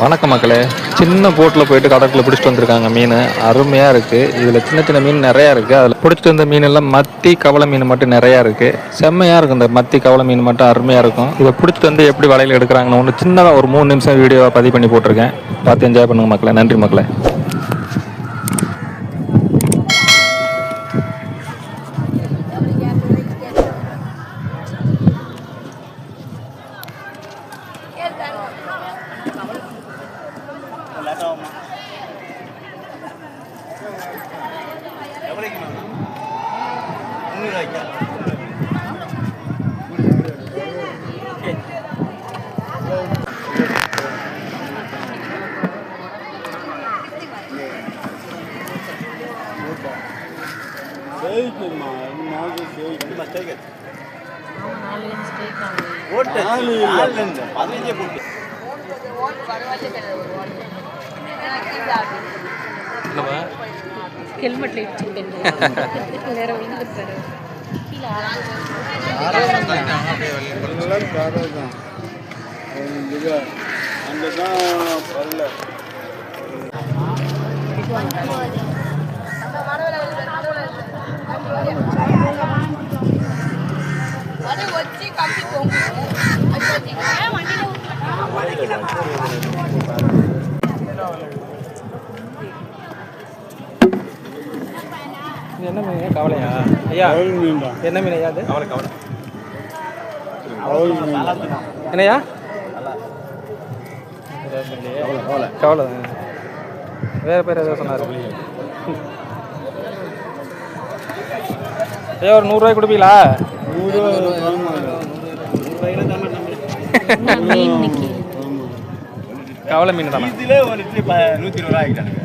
வணக்கம் மக்களே. சின்ன போட்டில் போயிட்டு கடற்குள்ள பிடிச்சிட்டு வந்திருக்காங்க மீன். அருமையாக இருக்குது. இதில் சின்ன சின்ன மீன் நிறையா இருக்குது. அதில் பிடிச்சிட்டு வந்த மீன் எல்லாம் மத்தி கவலை மீன் மட்டும் நிறையா இருக்குது. செம்மையாக இருக்கும். இந்த மத்தி கவலை மீன் மட்டும் அருமையாக இருக்கும். இதை பிடிச்சிட்டு வந்து எப்படி வலையில் எடுக்கிறாங்கன்னு ஒன்று சின்னதாக ஒரு 3 நிமிஷம் வீடியோவை பதிவு பண்ணி போட்டிருக்கேன். பார்த்து என்ஜாய் பண்ணுங்க மக்களே. நன்றி மக்களே. ஹெல்மெட்ல இடிச்சுட்டேன். வேற விழுந்துட்டாரு. என்ன மீன்? கவலையா ஐயா? என்ன மீன் ஐயா? அது கவலை கவலை என்னையா? கவலை வேறு பேர் எதாவது சொன்னார் ஐயா. ஒரு 100 ரூபாய் கொடுப்பீங்களா? கவலை மீன் தானே? 120 ரூபாய் ஆகிட்டானுங்க.